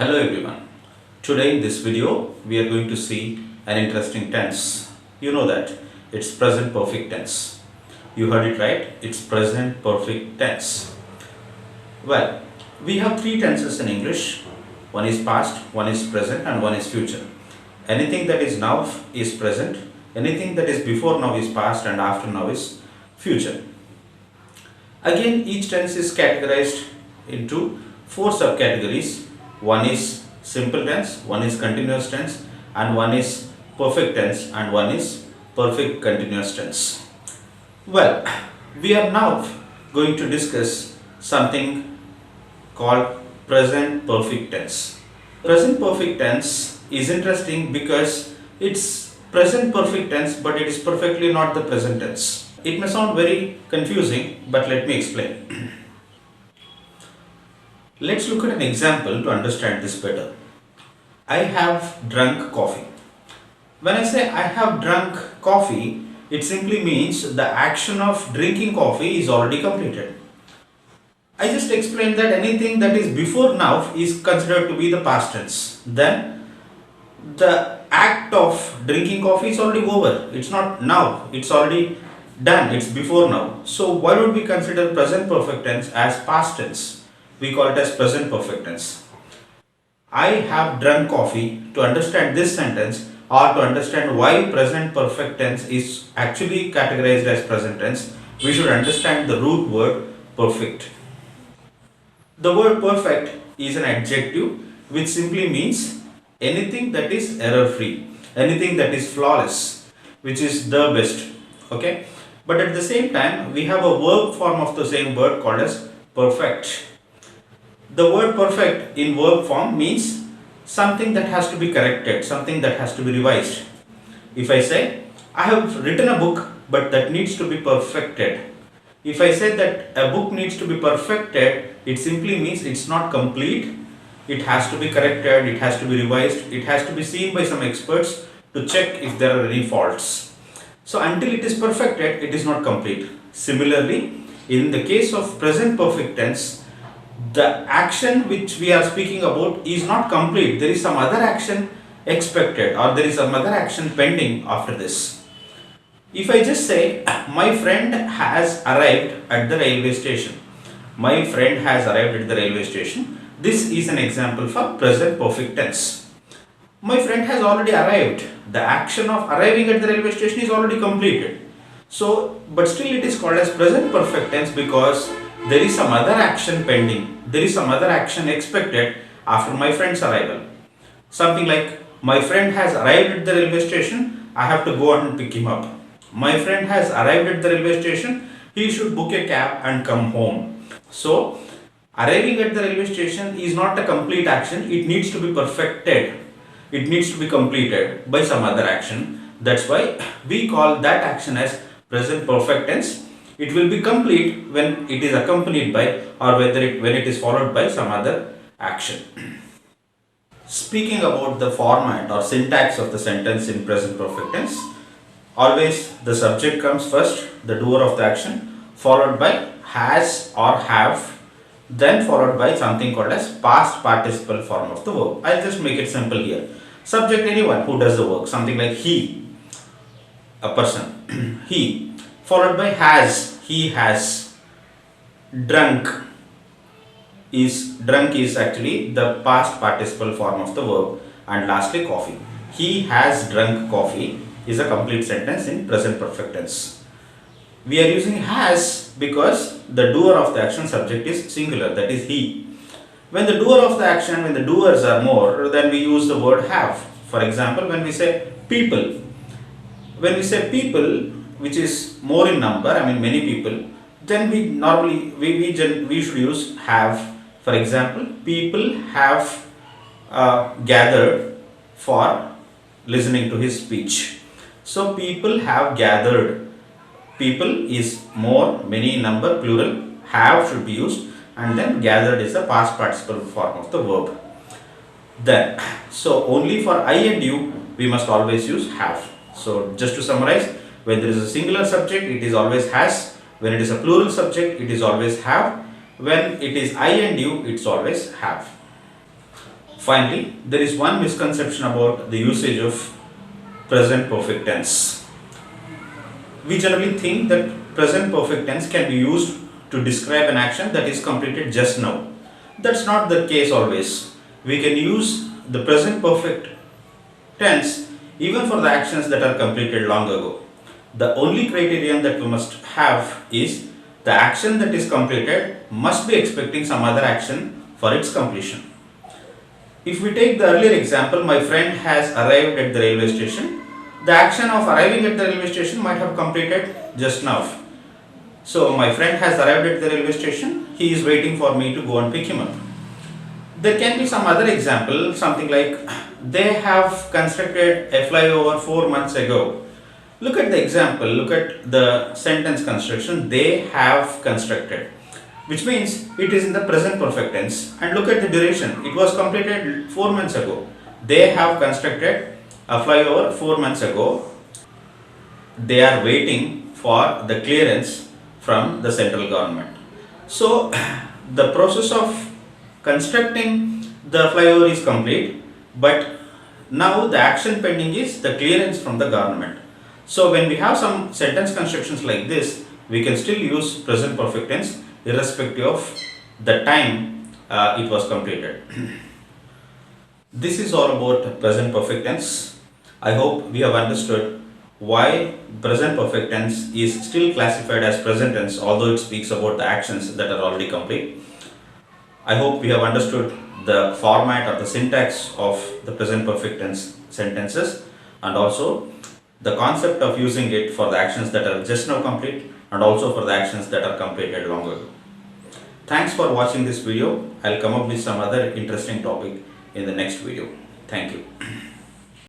Hello everyone. Today in this video we are going to see an interesting tense. You know that it's present perfect tense. You heard it right, it's present perfect tense. Well, we have three tenses in English. One is past, one is present and one is future. Anything that is now is present, anything that is before now is past and after now is future. Again, each tense is categorized into four subcategories. One is simple tense, one is continuous tense, and one is perfect tense, and one is perfect continuous tense. Well, we are now going to discuss something called present perfect tense. Present perfect tense is interesting because it's present perfect tense, but it is perfectly not the present tense. It may sound very confusing, but let me explain. Let's look at an example to understand this better. I have drunk coffee. When I say I have drunk coffee, it simply means the action of drinking coffee is already completed. I just explained that anything that is before now is considered to be the past tense. Then the act of drinking coffee is already over. It's not now, it's already done, it's before now. So why would we consider present perfect tense as past tense? We call it as present perfect tense. I have drunk coffee. To understand this sentence or to understand why present perfect tense is actually categorized as present tense, we should understand the root word perfect. The word perfect is an adjective which simply means anything that is error free, anything that is flawless, which is the best. Okay, but at the same time we have a verb form of the same word called as perfect. The word perfect in verb form means something that has to be corrected, something that has to be revised. If I say I have written a book but that needs to be perfected, if I say that a book needs to be perfected, it simply means it's not complete. It has to be corrected, it has to be revised, it has to be seen by some experts to check if there are any faults. So until it is perfected, it is not complete. Similarly, in the case of present perfect tense, the action which we are speaking about is not complete. There is some other action expected or there is some other action pending after this. If I just say, my friend has arrived at the railway station. My friend has arrived at the railway station. This is an example for present perfect tense. My friend has already arrived. The action of arriving at the railway station is already completed. So, but still it is called as present perfect tense because there is some other action pending. There is some other action expected after my friend's arrival. Something like, my friend has arrived at the railway station. I have to go and pick him up. My friend has arrived at the railway station. He should book a cab and come home. So, arriving at the railway station is not a complete action. It needs to be perfected. It needs to be completed by some other action. That's why we call that action as present perfect tense. It will be complete when it is accompanied by or when it is followed by some other action. Speaking about the format or syntax of the sentence in present perfect tense, always the subject comes first, the doer of the action, followed by has or have, then followed by something called as past participle form of the verb. I'll just make it simple here. Subject, anyone who does the work, something like he, a person, he, followed by has, he has. Drunk is actually the past participle form of the verb, and lastly coffee. He has drunk coffee is a complete sentence in present perfect tense. We are using has because the doer of the action subject is singular, that is he. When the doer of the action, when the doers are more, then we use the word have. For example, when we say people, which is more in number, I mean many people, then we normally we should use have. For example, people have gathered for listening to his speech. So people have gathered. People is more, many in number, plural. Have should be used, and then gathered is the past participle form of the verb. Then, so only for I and you we must always use have. So just to summarize, when there is a singular subject, it is always has. When it is a plural subject, it is always have. When it is I and you, it's always have. Finally, there is one misconception about the usage of present perfect tense. We generally think that present perfect tense can be used to describe an action that is completed just now. That's not the case always. We can use the present perfect tense even for the actions that are completed long ago. The only criterion that we must have is the action that is completed must be expecting some other action for its completion. If we take the earlier example, my friend has arrived at the railway station. The action of arriving at the railway station might have completed just now. So my friend has arrived at the railway station. He is waiting for me to go and pick him up. There can be some other example, something like they have constructed a flyover 4 months ago. Look at the example, look at the sentence construction, they have constructed, which means it is in the present perfect tense. And look at the duration, it was completed 4 months ago. They have constructed a flyover 4 months ago. They are waiting for the clearance from the central government. So, the process of constructing the flyover is complete, but now the action pending is the clearance from the government. So when we have some sentence constructions like this, we can still use present perfect tense irrespective of the time it was completed. This is all about present perfect tense. I hope we have understood why present perfect tense is still classified as present tense, although it speaks about the actions that are already complete. I hope we have understood the format or the syntax of the present perfect tense sentences, and also the concept of using it for the actions that are just now complete and also for the actions that are completed long ago. Thanks for watching this video. I'll come up with some other interesting topic in the next video. Thank you.